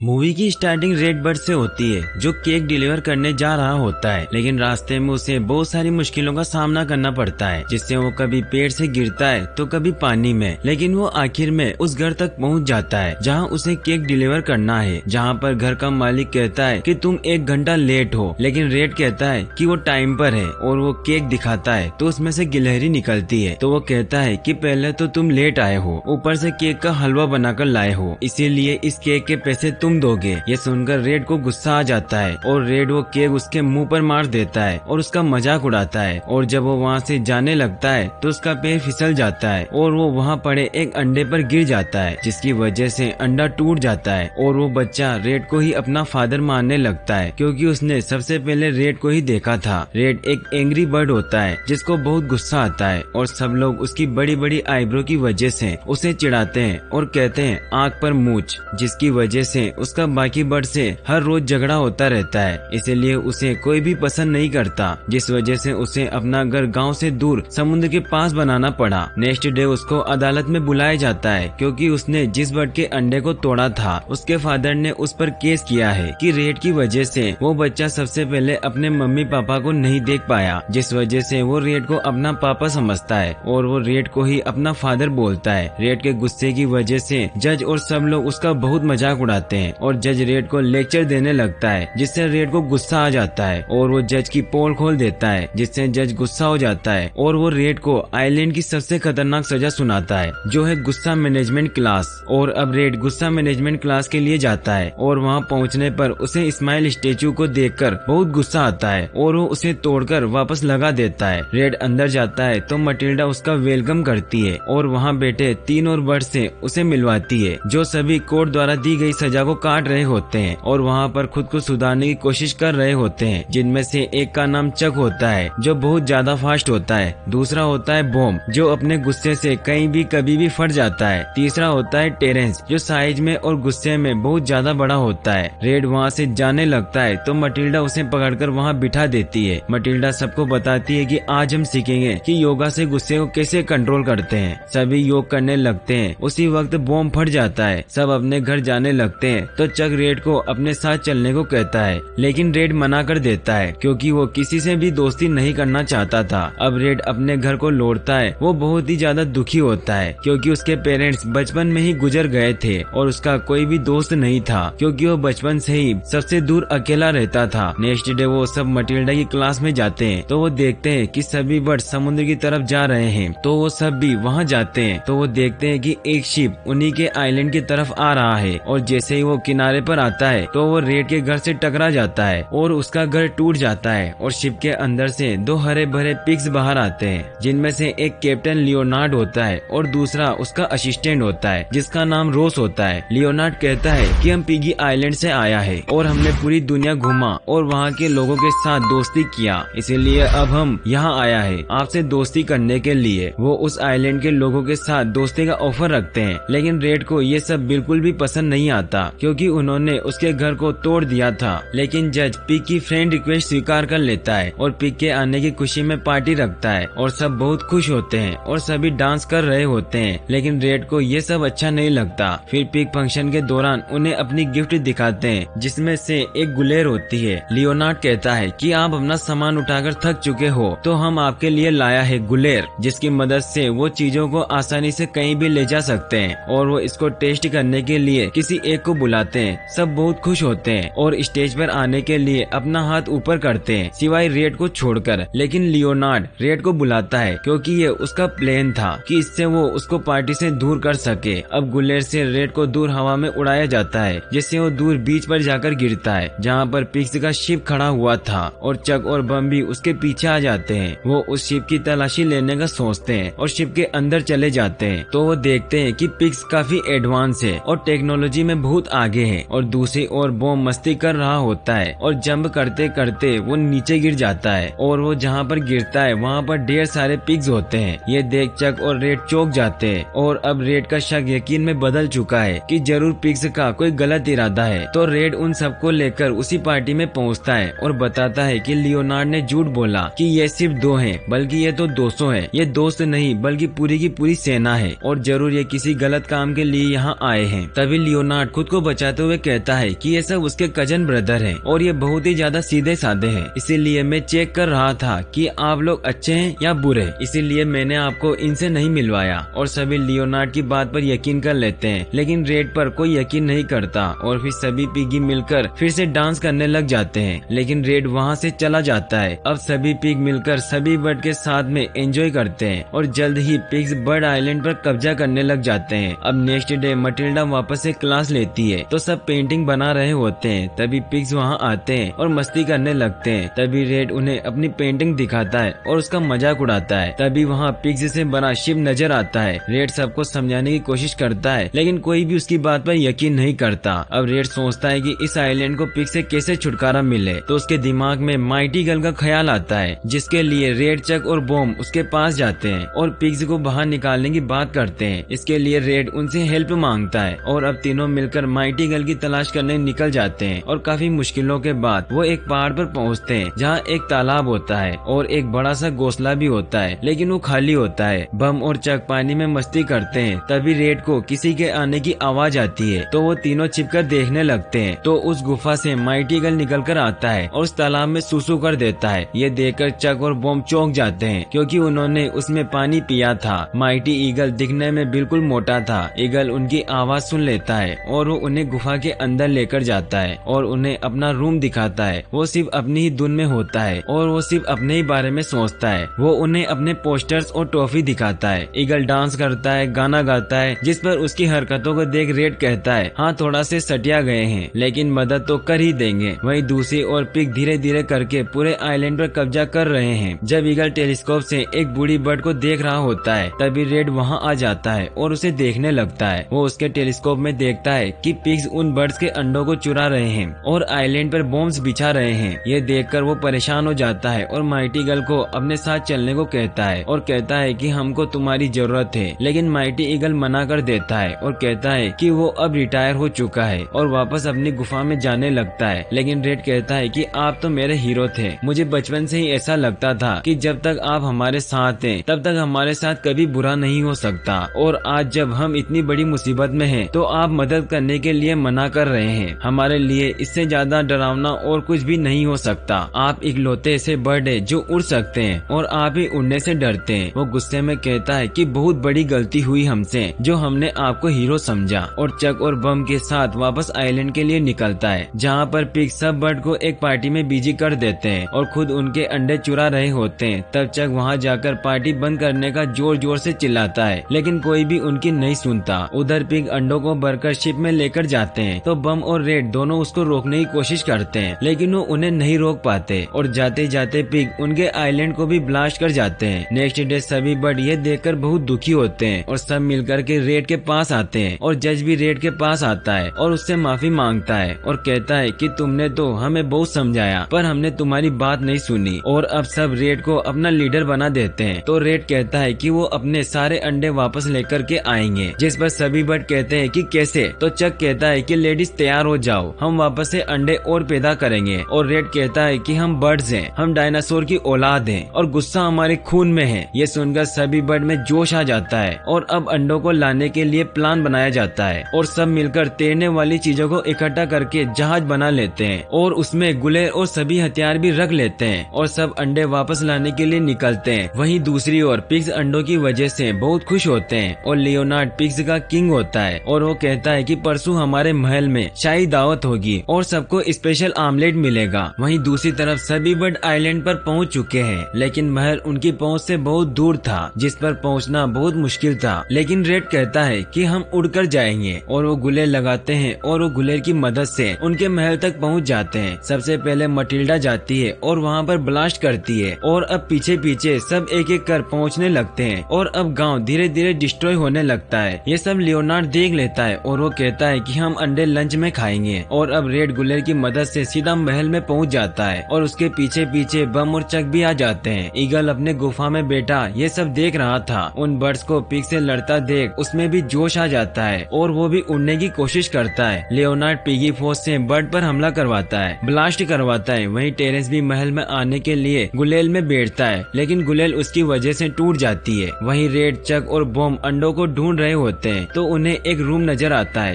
Movie की starting red bird से होती है जो केक डिलीवर करने जा रहा होता है, लेकिन रास्ते में उसे बहुत सारी मुश्किलों का सामना करना पड़ता है, जिससे वो कभी पेड़ से गिरता है तो कभी पानी में। लेकिन वो आखिर में उस घर तक पहुंच जाता है जहां उसे केक डिलीवर करना है, जहां पर घर का मालिक कहता है कि तुम 1 घंटा लेट हो, लेकिन रेड कहता है कि वो टाइम पर है और वो केक दिखाता है तो उसमें से गिलहरी निकलती है। तो वो कहता है कि पहले तो तुम लेट आए हो, ऊपर से केक का हलवा बनाकर लाए हो, इसीलिए इस केक के पैसे तुम दोगे। ये सुनकर रेड को गुस्सा आ जाता है और रेड वो केक उसके मुंह पर मार देता है और उसका मजाक उड़ाता है। और जब वो वहाँ से जाने लगता है तो उसका पैर फिसल जाता है और वो वहाँ पड़े एक अंडे पर गिर जाता है, जिसकी वजह से अंडा टूट जाता है और वो बच्चा रेड को ही अपना फादर मानने लगता है, क्योंकि उसने सबसे पहले रेड को ही देखा था। रेड एक एंग्री बर्ड होता है जिसको बहुत गुस्सा आता है और सब लोग उसकी बड़ी बड़ी आईब्रो की वजह से उसे चिढ़ाते हैं और कहते हैं आँख पर मूंछ, जिसकी वजह से उसका बाकी बर्ड से हर रोज झगड़ा होता रहता है। इसीलिए उसे कोई भी पसंद नहीं करता, जिस वजह से उसे अपना घर गांव से दूर समुद्र के पास बनाना पड़ा। नेक्स्ट डे उसको अदालत में बुलाया जाता है, क्योंकि उसने जिस बर्ड के अंडे को तोड़ा था उसके फादर ने उस पर केस किया है कि रेड की वजह से वो बच्चा सबसे पहले अपने मम्मी पापा को नहीं देख पाया, जिस वजह से वो रेड को अपना पापा समझता है और वो रेड को ही अपना फादर बोलता है। रेड के गुस्से की वजह से जज और सब लोग उसका बहुत मजाक उड़ाते हैं और जज रेड को लेक्चर देने लगता है, जिससे रेड को गुस्सा आ जाता है और वो जज की पोल खोल देता है, जिससे जज गुस्सा हो जाता है और वो रेड को आइलैंड की सबसे खतरनाक सजा सुनाता है, जो है गुस्सा मैनेजमेंट क्लास। और अब रेड गुस्सा मैनेजमेंट क्लास के लिए जाता है और वहाँ पहुँचने पर उसे स्माइल स्टेचू को देखकर बहुत गुस्सा आता है और वो उसे तोड़कर वापस लगा देता है। रेड अंदर जाता है तो मटिल्डा उसका वेलकम करती है और वहाँ बैठे 3 और बर्ड से उसे मिलवाती है, जो सभी कोर्ट द्वारा दी गई सजा को काट रहे होते हैं और वहाँ पर खुद को सुधारने की कोशिश कर रहे होते हैं, जिनमें से एक का नाम चक होता है जो बहुत ज्यादा फास्ट होता है, दूसरा होता है बॉम जो अपने गुस्से से कहीं भी कभी भी फट जाता है, तीसरा होता है टेरेंस जो साइज में और गुस्से में बहुत ज्यादा बड़ा होता है। रेड वहाँ से जाने लगता है तो मटिल्डा उसे पकड़कर वहाँ बिठा देती है। मटिल्डा सबको बताती है कि आज हम सीखेंगे कि योगा से गुस्से को कैसे कंट्रोल करते हैं। सभी योग करने लगते हैं। उसी वक्त बॉम्ब फट जाता है, सब अपने घर जाने लगते हैं तो चक रेड को अपने साथ चलने को कहता है, लेकिन रेड मना कर देता है क्योंकि वो किसी से भी दोस्ती नहीं करना चाहता था। अब रेड अपने घर को लौटता है। वो बहुत ही ज्यादा दुखी होता है क्योंकि उसके पेरेंट्स बचपन में ही गुजर गए थे और उसका कोई भी दोस्त नहीं था, क्योंकि वो बचपन से ही सबसे दूर अकेला रहता था। नेक्स्ट डे वो सब मटिल्डा की क्लास में जाते हैं तो वो देखते हैं कि सभी बर्ड समुद्र की तरफ जा रहे हैं, तो वो सब भी वहाँ जाते हैं तो वो देखते हैं कि एक शिप उन्हीं के आइलैंड की तरफ आ रहा है और जैसे ही वो किनारे पर आता है तो वो रेड के घर से टकरा जाता है और उसका घर टूट जाता है और शिप के अंदर से 2 हरे भरे पिग्स बाहर आते हैं, जिनमें से एक कैप्टन लियोनार्ड होता है और दूसरा उसका असिस्टेंट होता है जिसका नाम रोस होता है। लियोनार्ड कहता है कि हम पिगी आइलैंड से आया है और हमने पूरी दुनिया घूमा और वहाँ के लोगों के साथ दोस्ती किया, इसीलिए अब हम यहाँ आया है आपसे दोस्ती करने के लिए। वो उस आइलैंड के लोगों के साथ दोस्ती का ऑफर रखते हैं, लेकिन रेड को ये सब बिल्कुल भी पसंद नहीं आता क्योंकि उन्होंने उसके घर को तोड़ दिया था। लेकिन जज पिग की फ्रेंड रिक्वेस्ट स्वीकार कर लेता है और पिग के आने की खुशी में पार्टी रखता है और सब बहुत खुश होते हैं और सभी डांस कर रहे होते हैं, लेकिन रेड को ये सब अच्छा नहीं लगता। फिर पिग फंक्शन के दौरान उन्हें अपनी गिफ्ट दिखाते हैं, जिसमें से एक गुलेर होती है। लियोनार्ड कहता है कि आप अपना सामान उठाकर थक चुके हो तो हम आपके लिए लाया है गुलेर, जिसकी मदद से वो चीजों को आसानी से कहीं भी ले जा सकते हैं और वो इसको टेस्ट करने के लिए किसी एक को बुलाते हैं। सब बहुत खुश होते हैं और स्टेज पर आने के लिए अपना हाथ ऊपर करते हैं सिवाय रेड को छोड़कर, लेकिन लियोनार्ड रेड को बुलाता है क्योंकि ये उसका प्लान था कि इससे वो उसको पार्टी से दूर कर सके। अब गुलेर से रेड को दूर हवा में उड़ाया जाता है, जिससे वो दूर बीच पर जाकर गिरता है जहाँ पर पिग्स का शिप खड़ा हुआ था और चक और बम भी उसके पीछे आ जाते हैं। वो उस शिप की तलाशी लेने का सोचते हैं और शिप के अंदर चले जाते हैं तो वो देखते हैं कि पिग्स काफी एडवांस है और टेक्नोलॉजी में बहुत आगे है और दूसरी ओर बॉम्ब मस्ती कर रहा होता है और जंप करते करते वो नीचे गिर जाता है और वो जहाँ पर गिरता है वहाँ पर ढेर सारे पिग्स होते हैं। ये देख चक और रेड चौंक जाते हैं और अब रेड का शक यकीन में बदल चुका है कि जरूर पिग्स का कोई गलत इरादा है। तो रेड उन सबको लेकर उसी पार्टी में पहुँचता है और बताता है कि लियोनार्ड ने झूठ बोला कि ये सिर्फ 2 हैं, बल्कि ये तो 200 हैं। ये दोस्त नहीं बल्कि पूरी की पूरी सेना है और जरूर ये किसी गलत काम के लिए यहाँ आए हैं। तभी लियोनार्ड खुद को बचाते हुए कहता है कि ये सब उसके कजन ब्रदर हैं और ये बहुत ही ज्यादा सीधे साधे हैं, इसीलिए मैं चेक कर रहा था कि आप लोग अच्छे हैं या बुरे, इसीलिए मैंने आपको इनसे नहीं मिलवाया। और सभी लियोनार्ड की बात पर यकीन कर लेते हैं, लेकिन रेड पर कोई यकीन नहीं करता और फिर सभी पिगी मिलकर फिर से डांस करने लग जाते हैं, लेकिन रेड वहाँ से चला जाता है। अब सभी पिग मिलकर सभी बर्ड के साथ में एंजॉय करते हैं और जल्द ही पिग्स बर्ड आइलैंड पर कब्जा करने लग जाते हैं। अब नेक्स्ट डे मटिल्डा वापस से क्लास लेती है तो सब पेंटिंग बना रहे होते हैं, तभी पिग्स वहाँ आते हैं और मस्ती करने लगते हैं। तभी रेड उन्हें अपनी पेंटिंग दिखाता है और उसका मजाक उड़ाता है। तभी वहाँ पिग्स से बना शिप नजर आता है। रेड सबको समझाने की कोशिश करता है, लेकिन कोई भी उसकी बात पर यकीन नहीं करता। अब रेड सोचता है कि इस आइलैंड को पिग से कैसे छुटकारा मिले, तो उसके दिमाग में माइटी गर्ल का ख्याल आता है, जिसके लिए रेड, चक और बॉम उसके पास जाते हैं और पिग्स को बाहर निकालने की बात करते हैं। इसके लिए रेड उनसे हेल्प मांगता है और अब तीनों मिलकर माइटी गर्ल की तलाश करने निकल जाते हैं और काफी मुश्किलों के बाद वो एक पहाड़ पर पहुंचते हैं जहां एक तालाब होता है और एक बड़ा सा घोंसला भी होता है, लेकिन वो खाली होता है। बम और चक पानी में मस्ती करते हैं, तभी रेड को किसी के आने की आवाज आती है तो वो तीनों छिपकर देखने लगते हैं। तो उस गुफा से माइटी गर्ल निकल कर आता है और उस तालाब में सुसु कर देता है। ये देखकर चक और बॉम चौंक जाते हैं क्योंकि उन्होंने उसमें पानी पिया था। माइटी ईगल दिखने में बिल्कुल मोटा था। ईगल उनकी आवाज सुन लेता है और वो उन्हें गुफा के अंदर लेकर जाता है और उन्हें अपना रूम दिखाता है। वो सिर्फ अपनी ही धुन में होता है और वो सिर्फ अपने ही बारे में सोचता है। वो उन्हें अपने पोस्टर्स और ट्रॉफी दिखाता है। ईगल डांस करता है, गाना गाता है, जिस पर उसकी हरकतों को देख रेड कहता है, हाँ थोड़ा से सटिया गए हैं, लेकिन मदद तो कर ही देंगे। वहीं दूसरी ओर पिग धीरे धीरे करके पूरे आइलैंड पर कब्जा कर रहे हैं। जब ईगल टेलीस्कोप से एक बूढ़ी बर्ड को देख रहा होता है, तभी रेड वहाँ आ जाता है और उसे देखने लगता है। वो उसके टेलीस्कोप में देखता है कि पिग्स उन बर्ड्स के अंडों को चुरा रहे हैं और आइलैंड पर बॉम्ब्स बिछा रहे हैं। ये देखकर वो परेशान हो जाता है और माइटी गर्ल को अपने साथ चलने को कहता है और कहता है कि हमको तुम्हारी जरूरत है, लेकिन माइटी ईगल मना कर देता है और कहता है कि वो अब रिटायर हो चुका है और वापस अपनी गुफा में जाने लगता है। लेकिन रेड कहता है कि आप तो मेरे हीरो थे, मुझे बचपन से ही ऐसा लगता था कि जब तक आप हमारे साथ हैं तब तक हमारे साथ कभी बुरा नहीं हो सकता, और आज जब हम इतनी बड़ी मुसीबत में हैं तो आप मदद करने के लिए मना कर रहे हैं। हमारे लिए इससे ज्यादा डरावना और कुछ भी नहीं हो सकता। आप इकलौते ऐसे बर्ड है जो उड़ सकते हैं और आप ही उड़ने से डरते हैं। वो गुस्से में कहता है कि बहुत बड़ी गलती हुई हमसे जो हमने आपको हीरो समझा, और चक और बम के साथ वापस आइलैंड के लिए निकलता है, जहाँ पर पिग सब बर्ड को एक पार्टी में बिजी कर देते हैं और खुद उनके अंडे चुरा रहे होते हैं। तब चक वहाँ जाकर पार्टी बंद करने का जोर जोर से चिल्लाता है, लेकिन कोई भी उनकी नहीं सुनता। उधर पिग अंडों को भरकर शिप में लेकर जाते हैं तो बम और रेड दोनों उसको रोकने की कोशिश करते हैं, लेकिन वो उन्हें नहीं रोक पाते और जाते जाते पिग उनके आइलैंड को भी ब्लास्ट कर जाते हैं। नेक्स्ट डे सभी बर्ड ये देखकर बहुत दुखी होते हैं और सब मिलकर के रेड के पास आते हैं और जज भी रेड के पास आता है और उससे माफी मांगता है और कहता है कि तुमने तो हमें बहुत समझाया पर हमने तुम्हारी बात नहीं सुनी, और अब सब रेड को अपना लीडर बना देते हैं। तो रेड कहता है कि वो अपने सारे अंडे वापस लेकर के आएंगे, जिस पर सभी बर्ड कहते हैं कि कैसे। तो चक कहता है कि लेडीज तैयार हो जाओ, हम वापस से अंडे और पैदा करेंगे, और रेड कहता है कि हम बर्ड्स हैं, हम डायनासोर की औलाद हैं और गुस्सा हमारे खून में है। ये सुनकर सभी बर्ड में जोश आ जाता है और अब अंडों को लाने के लिए प्लान बनाया जाता है और सब मिलकर तैरने वाली चीजों को इकट्ठा करके जहाज बना लेते हैं और उसमें गुलेर और सभी हथियार भी रख लेते हैं और सब अंडे वापस लाने के लिए निकलते हैं। वहीं दूसरी ओर पिग्स अंडों की वजह से बहुत खुश होते हैं और लियोनार्ड पिग्स का किंग होता है और वो कहता है कि परसों हमारे महल में शाही दावत होगी और सबको स्पेशल आमलेट मिलेगा। वहीं दूसरी तरफ सभी बर्ड आइलैंड पर पहुंच चुके हैं, लेकिन महल उनकी पहुंच से बहुत दूर था, जिस पर पहुंचना बहुत मुश्किल था। लेकिन रेड कहता है कि हम उड़कर जाएंगे और वो गुलेर लगाते हैं और वो गुलेर की मदद से उनके महल तक पहुंच जाते हैं। सबसे पहले मटिल्डा जाती है और वहां पर ब्लास्ट करती है और अब पीछे पीछे सब एक एक कर पहुंचने लगते हैं और अब गांव धीरे धीरे डिस्ट्रॉय होने लगता है। ये सब लियोनार्ड देख लेता है और वो कहता है कि हम अंडे लंच में खाएंगे, और अब रेड गुलेर की मदद से सीधा महल में पहुंच जाता है और उसके पीछे पीछे बम और चक भी आ जाते हैं। ईगल अपने गुफा में बैठा ये सब देख रहा था। उन बर्ड्स को पिग से लड़ता देख उसमें भी जोश आ जाता है और वो भी उड़ने की कोशिश करता है। लियोनार्ड पिगी फौज से बर्ड पर हमला करवाता है, ब्लास्ट करवाता है। वहीं टेरेंस भी महल में आने के लिए गुलेल में बैठता है, लेकिन गुलेल उसकी वजह से टूट जाती है। वहीं रेड, चक और बॉम अंडों को ढूंढ रहे होते हैं तो उन्हें एक रूम नजर आता है